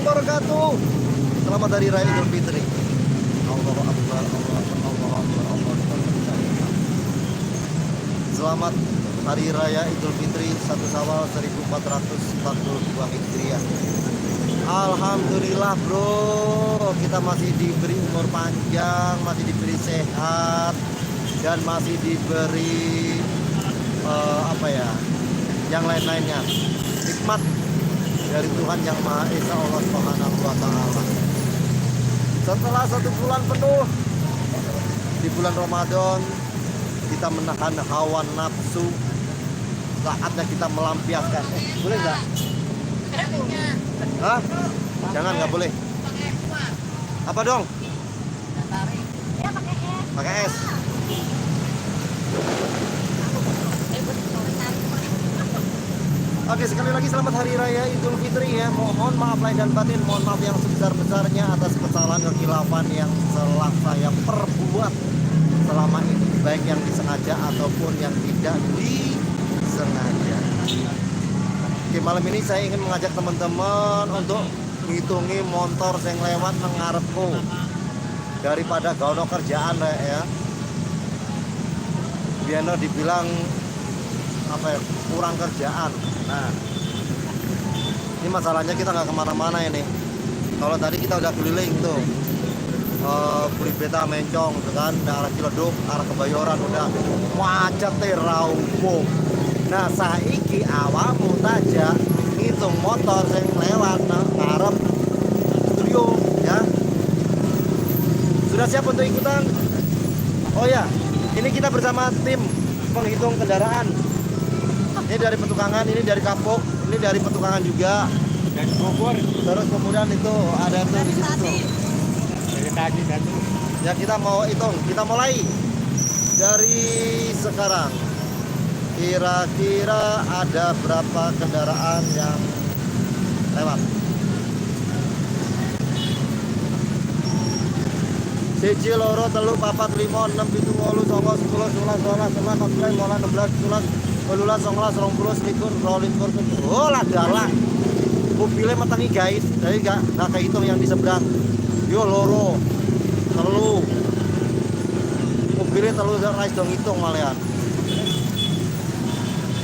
wabarakatuh. Selamat Hari Raya Idul Fitri. Allahu Akbar, Allahu Akbar, Allahu Akbar, Allahu Akbar. Selamat Hari Raya Idul Fitri 1 Syawal 1442 Hijriah. Alhamdulillah bro, kita masih diberi umur panjang, masih diberi sehat, dan masih diberi yang lain-lainnya, nikmat dari Tuhan Yang Maha Esa, Allah Subhanahu wa Ta'ala. Setelah 1 bulan penuh di bulan Ramadan, kita menahan hawa nafsu, saatnya kita melampiaskan. Boleh nggak? Hah? Jangan, nggak boleh. Apa dong? Pakai es. Oke, sekali lagi selamat Hari Raya Idul Fitri ya. Mohon maaf lahir dan batin, mohon maaf yang sebesar-besarnya atas kesalahan kehilafan yang telah saya perbuat selama ini, baik yang disengaja ataupun yang tidak disengaja. Oke, malam ini saya ingin mengajak teman-teman untuk menghitungi motor yang lewat mengarepku, daripada gaono kerjaan ya. Biar dibilang kurang kerjaan. Nah, ini masalahnya kita nggak kemana-mana ini. Kalau tadi kita udah keliling tuh, Buri Beta Mencong tuh kan, arah Ciledug, arah Kebayoran udah macet rampung. Nah, saiki awamu taja ngitung motor yang lewat ngarep studio ya. Sudah siap untuk ikutan? Oh ya, ini kita bersama tim penghitung kendaraan. Ini dari Petukangan, ini dari Kapuk, ini dari Petukangan juga. Dari Bogor. Terus kemudian itu ada tuh di situ. Dari tadi satu. Ya, kita mau hitung, kita mulai dari sekarang. Kira-kira ada berapa kendaraan yang lewat? Siji, loro, telu, papat, lima, enam, pitu, wolu, songo, 10, 11, 12, 13, 14, 15, 16, 17, 18, 19, 20, 21, 22, oh lah dalang. Mobilnya metengi guys, jadi nggak kehitung yang di seberang. Yo loro, telu, mobilnya telu rais dong hitung malian.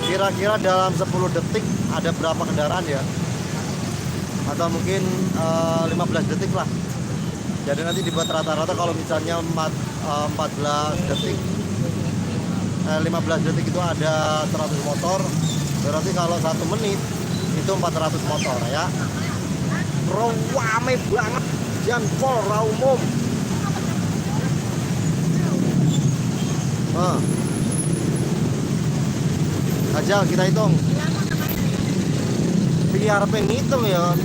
Kira-kira dalam 10 detik ada berapa kendaraan ya? Atau mungkin 15 detik lah. Jadi nanti dibuat rata-rata, kalau misalnya 14 detik 15 detik itu ada 100 motor, berarti kalau 1 menit itu 400 motor ya. Rame banget, jan pol ra umum. Ajal kita hitung. Biar penghitung ya,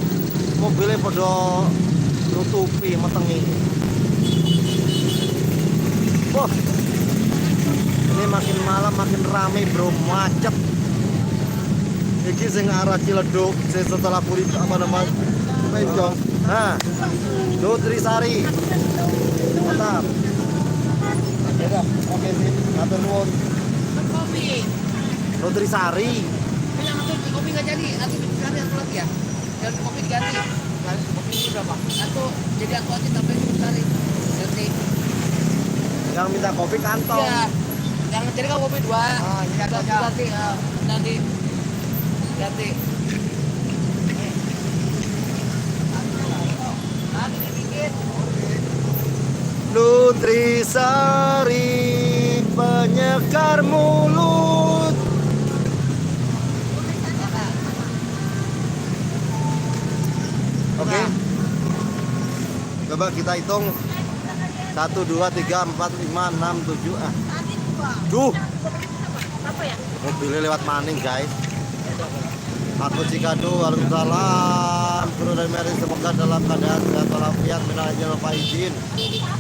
mobilnya pada nutupi metengi. Wah, ini makin malam makin rame bro, macet. Iki sing arah Ciledug, setelah Puri Mencong. Nah, Nutrisari. Mantap. Oke sih, ngatur nuwun. Kopi. Nutrisari. Yang kopi nggak jadi, atau Nutrisari atau lagi ya? Yang kopi diganti. Kopi itu berapa? Atau jadi aku aja tapi Nutrisari. Ganti. Yang minta kopi kantong. Iya. Yang jadi kan kopi 2. Ini Ganti, ganti. Ganti. Ganti. Nanti dikit. Nutrisari, penyekar mulut. Oke. Coba kita hitung. 1, 2, 3, 4, 5, 6, 7. Duh. Apa ya? Mobilnya lewat maning guys. Aku Cikadu, waalaikumsalam. Guru dan Mary, semoga dalam keadaan sehat walafiat, minal aidin wal faizin.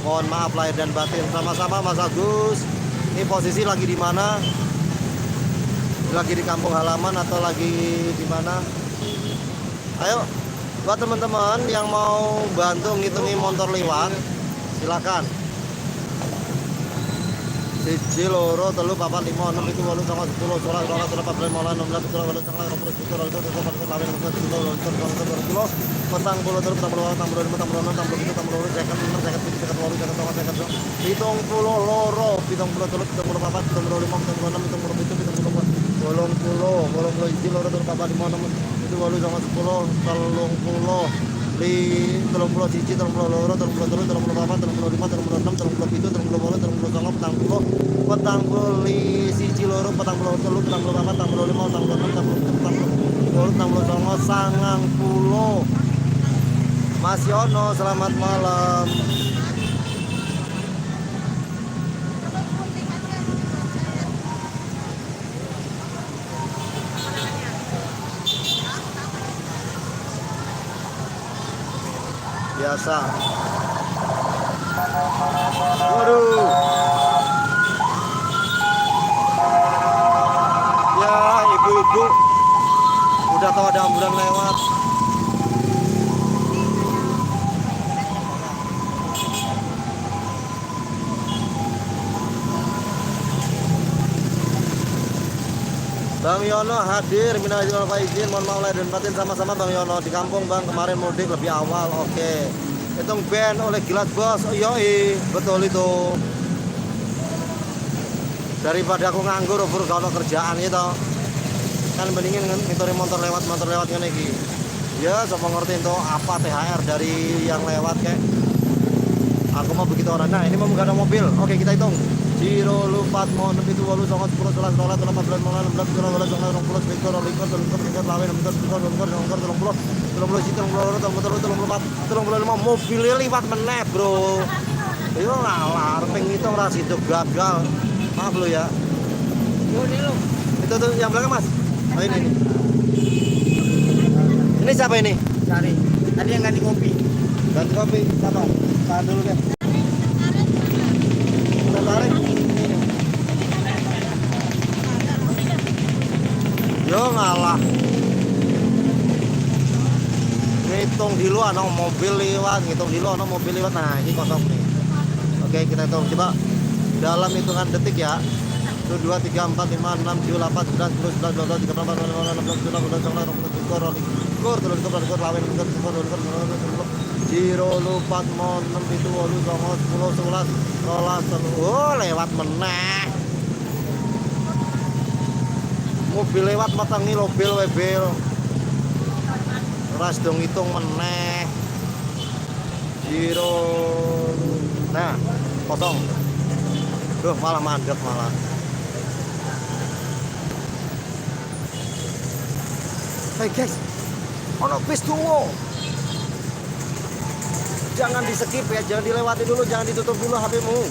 Mohon maaf lahir dan batin. Sama-sama Mas Agus. Ini posisi lagi di mana? Lagi di kampung halaman atau lagi di mana? Ayo, buat teman-teman yang mau bantu ngitungi motor lewat, silakan. Siji loro telu papat lima enam pitu wolu songo sepuluh sebelas dua belas telulas papat lima enam belas tujuh belas delapan belas sembilan belas dua puluh satu dua puluh dua petang puluh terus petang puluh enam puluh lima enam puluh enam enam puluh tujuh enam puluh second enam second tujuh second wolu second songo second pitung puluh loro pitung puluh telu pitung puluh papat pitung puluh lima pitung puluh enam pitung puluh pitu pitung puluh wolong puluh siji loro telu papat lima enam pitu wolu songo sepuluh telung puluh siji telung puluh loro telung puluh telu telung puluh papat telung puluh lima telung puluh enam telung puluh pitu telung puluh wolu telung puluh songo petang puluh siji loro petang puluh telu petang puluh papat petang puluh lima petang puluh enam petang puluh pitu petang puluh wolu petang puluh songo sangang puluh. Mas Yono, selamat malam. Biasa. Waduh. Ya, ibu-ibu udah tahu ada ambulan lewat. Bang Yono hadir, minal aidin wal faizin, mohon maaf lahir dan batin sama-sama Bang Yono di kampung Bang, kemarin mudik lebih awal, oke. Hitung band oleh Gilat Bos, yoi, betul itu. Daripada aku nganggur, over kalau kerjaan gitu, kan mendingin ngituri motor lewat ngene iki. Ya, sama ngerti itu apa THR dari yang lewat kayak. Aku mau begitu orang. Nah, ini mau nggak ada mobil, oke kita hitung. Zero lupat mau 6 itu 8 9 10 11 12 13 14 15 16 17 18 19 20 21 22 23 24 mobilnya liwat meneh bro. Itu ngalar ping itu ora sido gagal. Maaf lo ya. Itu tuh yang belakang Mas. Oh ini. Ini siapa ini? Cari. Tadi yang ganti kopi. Ganti kopi siapa? Tahan dulu deh. Tarik. Yo ngalah. Ngitung dulu ana mobil lewat, ngitung dulu ana mobil lewat. Nah, ini kosong nih. Oke, kita hitung coba dalam hitungan detik ya. 1 2 3 4 5 6 7 8 9 10 11 12 13 14 15 16 17 18 19 20 Jiro lupat mon 6 itu 8 9 10 11 12 oh lewat meneh mobil lewat matangi mobil webil ras dong hitung meneh Jiro nah kosong duh malah mandek malah hey guys ono bis tunggu jangan di skip ya, jangan dilewati dulu, jangan ditutup dulu HP-mu.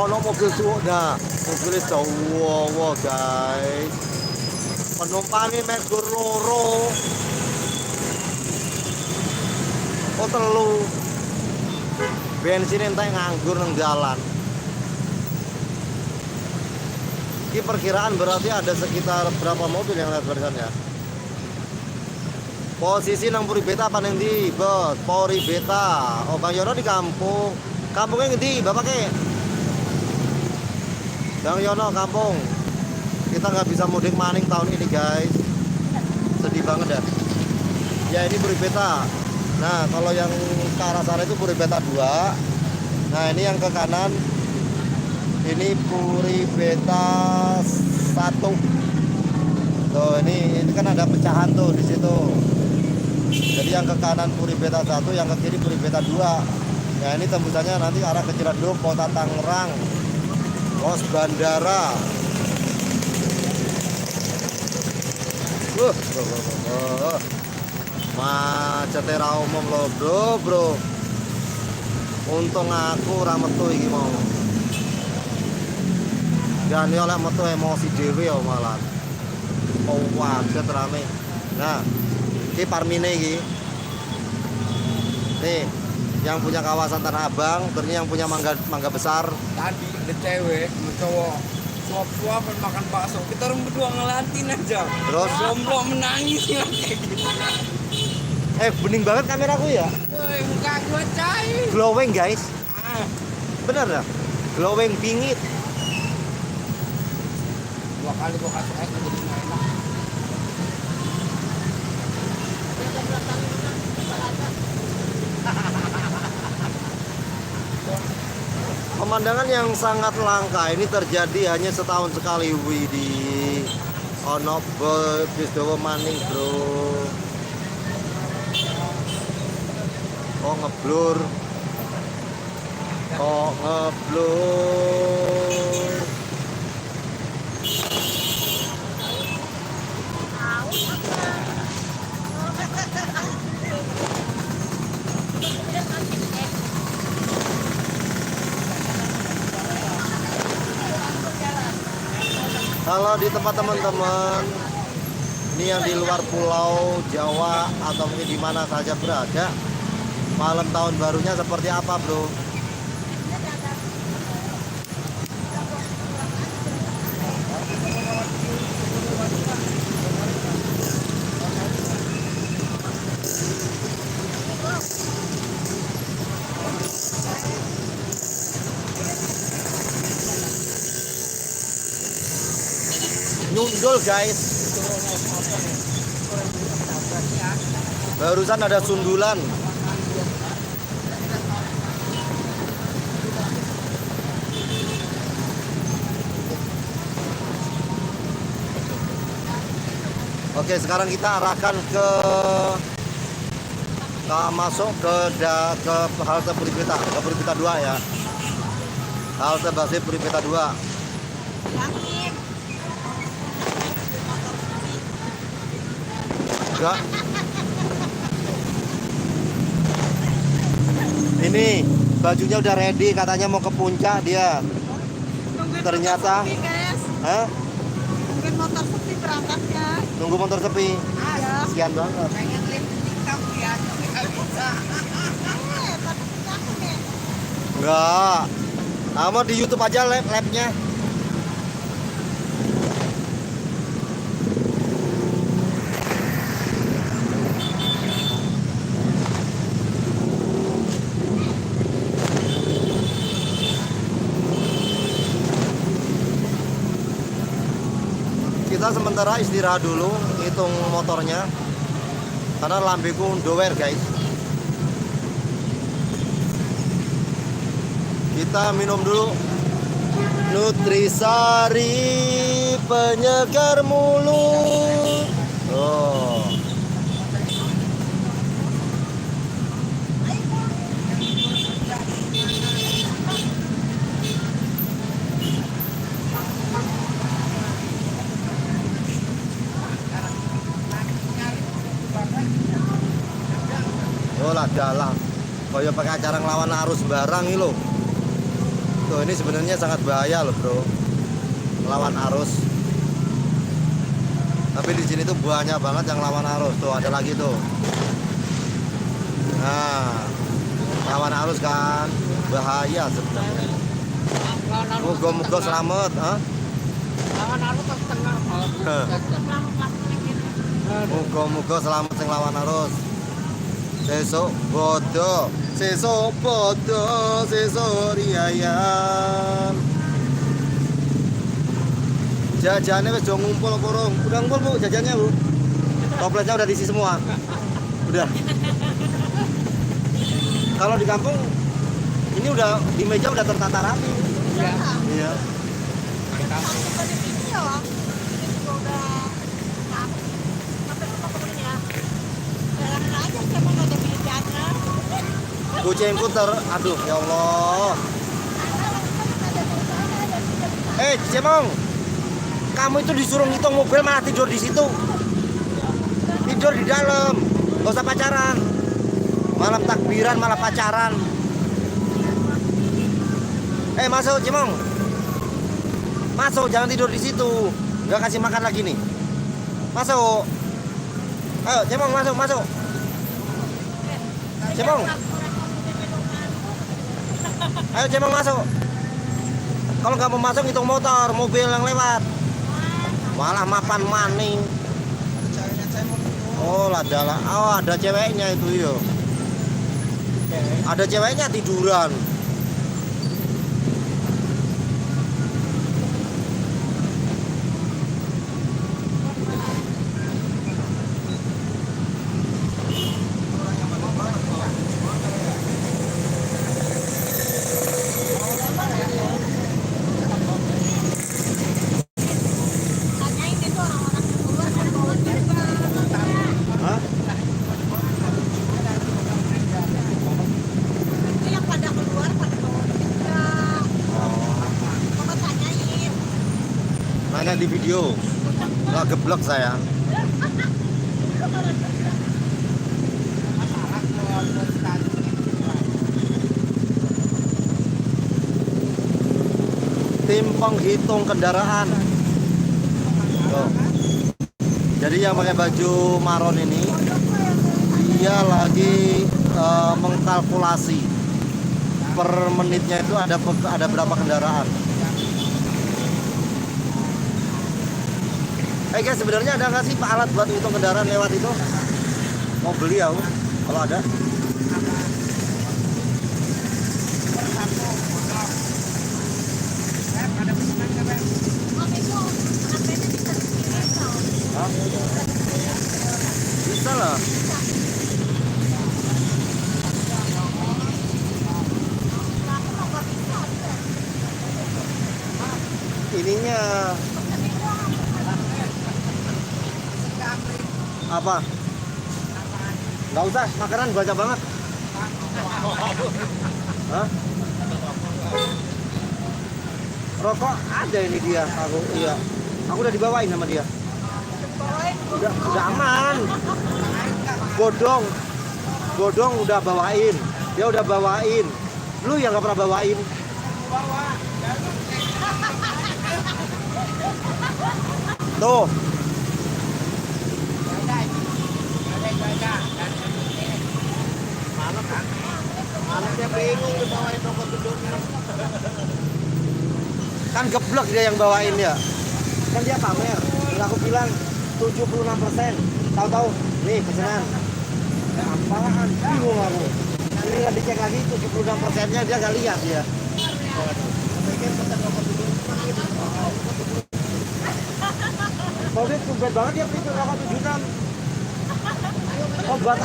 Ono mobil tuh, nah mobilnya jauh, guys. Penumpangnya megur loro, oh telu, bensin entek nganggur nang jalan. Ini perkiraan berarti ada sekitar berapa mobil yang lewat barisannya? Posisi nang Puri Beta apa nanti? Bos, Puri Beta. Oh, Bang Yono di kampung. Kampungnya ngendi, Bapak ke? Bang Yono kampung. Kita nggak bisa mudik maning tahun ini, guys. Sedih banget ya. Ya ini Puri Beta. Nah, kalau yang ke arah sana itu Puri Beta 2. Nah, ini yang ke kanan ini Puri Beta 1. Tuh, ini kan ada pecahan tuh di situ. Jadi yang ke kanan Puri Beta 1, yang ke kiri Puri Beta 2. Ya ini tembusannya nanti arah ke Ciledug, Kota Tangerang, pos bandara. Macetnya ra umum loh bro. Untung aku ora metu iki mau. Dan oleh metu emosi dhewe ya malah. Oh wajet rame. Nah, ini Parmine ini. Nih, yang punya kawasan Tanah Abang, terus yang punya mangga besar. Tadi ada cewek sama cowok suap-suap makan bakso. Kita orang berdua ngelatin aja. Terus jomblo menangis ya kayak gitu. Bening banget kameraku ya. Woi, muka gua cair. Glowing guys. Ah, Bener ya? Glowing bingit. 2 kali gua kasih es jadi nggak enak. Pemandangan yang sangat langka ini terjadi hanya setahun sekali, widih. Ono bis dawa maning, bro. Oh ngeblur. Oh ngeblur. Kalau di tempat teman-teman ini yang di luar pulau Jawa atau mungkin di mana saja berada, malam tahun barunya seperti apa, bro? Nyundul, guys. Barusan ada sundulan. Oke, sekarang kita arahkan ke masuk ke halte Puripeta, ke Puripeta 2 ya. Halte base Puripeta 2. Enggak. Ini bajunya udah ready, katanya mau ke puncak dia. Ternyata, hah? Mungkin motor sepi berangkatnya. Nunggu motor sepi. Ya. Sekian banget. Pengen live TikTok ya, tapi nggak bisa. Tapi cakep ya. Enggak. Kamu di YouTube aja labnya. Kita sementara istirahat dulu, hitung motornya, karena lambeku dower, guys. Kita minum dulu Nutrisari penyegar mulut. Oh. Oh lah dalam. Kaya pakai acara ngelawan arus barang ini loh. Tuh ini sebenarnya sangat bahaya loh, bro. Lawan arus. Tapi di sini tuh banyak banget yang lawan arus. Tuh ada lagi tuh. Nah, lawan arus kan bahaya sebenarnya. Moga-moga selamat, ha? Lawan arus ke tengah. Moga-moga selamat sing lawan arus. Sesuk bodo, sesuk riayam. Jajannya wis do ngumpul apa urung? Udah ngumpul, Bu, jajannya, Bu. Toplesnya udah diisi semua. Udah. Kalau di kampung ini udah di meja udah tertata rapi. Iya. Iya. Kalau di video, ini juga udah sampai rumah temennya. Jalan aja siapa nggak ada pilihannya. Kucingku aduh ya Allah. Cemong. Kamu itu disuruh ngitung mobil malah tidur di situ. Tidur di dalam. Gak usah pacaran. Malam takbiran malah pacaran. Masuk, Cemong. Masuk, jangan tidur di situ. Gak kasih makan lagi nih. Masuk. Ayo, Cemong, masuk. Cemong. Ayo, Cemong, masuk. Kalau nggak mau masuk, hitung motor, mobil yang lewat. Malah mapan maning. Oh, ladalah. Oh, ada ceweknya itu, yo. Ada ceweknya tiduran. kayak di video. Nggak geblek saya. Tim penghitung kendaraan. Tuh. Jadi yang pakai baju maron ini dia lagi mengkalkulasi per menitnya itu ada berapa kendaraan. Guys, sebenarnya ada nggak sih alat buat hitung kendaraan lewat itu? Mau beli ya, kalau ada. Hah? Bisa lah. Ininya apa? Nggak usah, makanan banyak banget. Hah? Rokok ada ini dia, iya. Aku udah dibawain sama dia. Udah aman. Godong udah bawain. Dia udah bawain. Lu yang nggak pernah bawain. Tuh. Dia bingung dibawain rokok gedungnya. Kan geblek dia yang bawain ya. Kan dia pamer. Terus aku bilang 76%. Tahu-tahu nih pesanan. Apaan? Bingung aku. Ini nggak dicek lagi 76%-nya dia nggak lihat dia. Kalau dia tumben banget dia beli rokok 76. Oh buat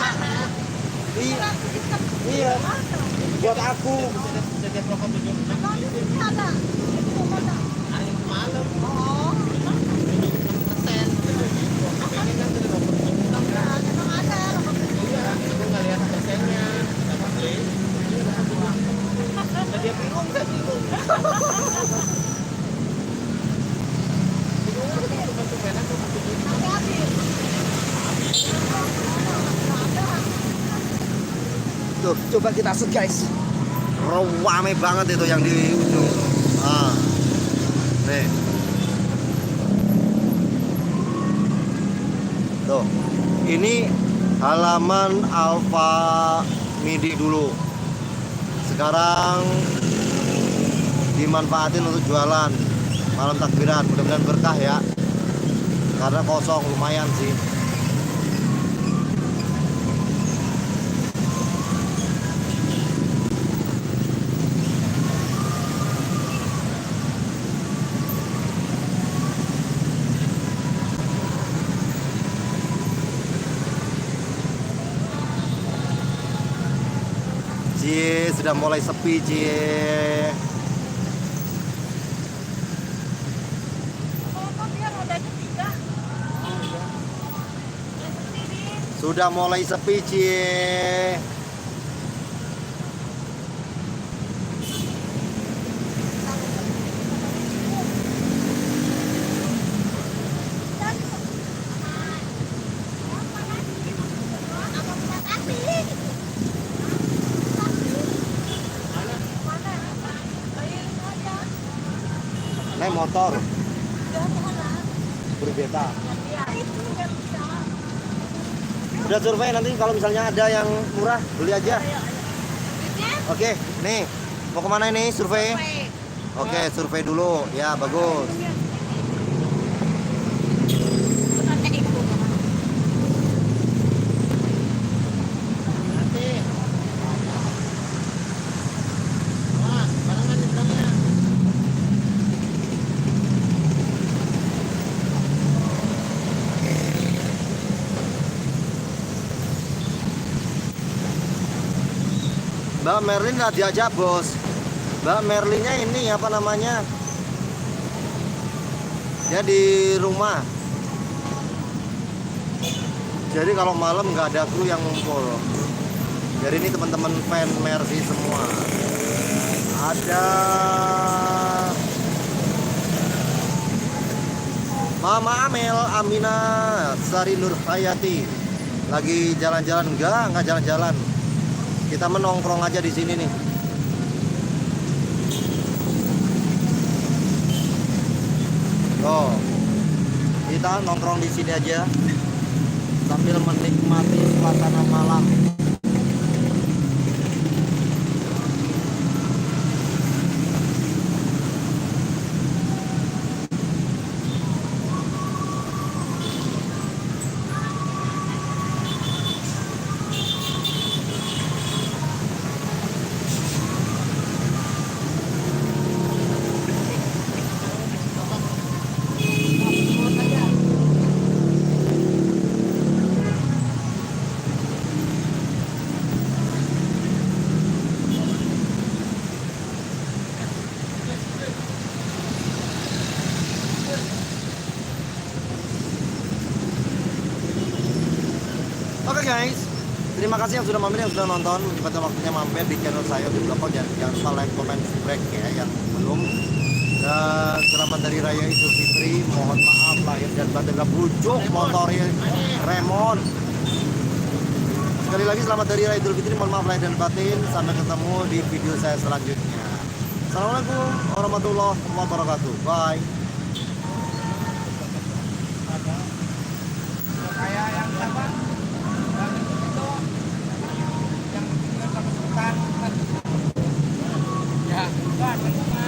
iya. Iya. Buat aku. Tuh, coba kita shoot guys. Rame banget itu yang di ujung. Nih. Tuh. Ini halaman Alfa Midi dulu. Sekarang dimanfaatin untuk jualan malam takbiran. Mudah-mudahan berkah ya. Karena kosong lumayan sih. Cie, sudah mulai sepi Cie. Sudah mulai sepi Cie. Naik motor berbeda. Udah survei, nanti kalau misalnya ada yang murah beli aja. Oke, nih mau kemana ini survei? Oke, survei dulu ya, bagus. Mbak Merlin nggak diajak bos. Mbak Merlinnya ini apa namanya? Dia di rumah. Jadi kalau malam nggak ada kru yang ngumpul. Jadi ini teman-teman fan Mercy semua. Ada Mama Amel, Amina, Sari Nur Hayati. Lagi jalan-jalan? Enggak jalan-jalan. Kita menongkrong aja di sini nih. Oh, kita nongkrong di sini aja sambil menikmati suasana malam. Oke guys, terima kasih yang sudah mampir, yang sudah nonton. Pada waktunya mampir di channel saya di belakang, jangan lupa like, comment, subscribe ya yang belum. Dan selamat dari Raya Idul Fitri. Mohon maaf lahir dan batin, bujuk motornya Remon. Sekali lagi selamat dari Raya Idul Fitri. Mohon maaf lahir dan batin. Sampai ketemu di video saya selanjutnya. Assalamualaikum warahmatullahi wabarakatuh. Bye. Kayak yang apa? Yang itu yang tinggal sama sultan. Ya, kan.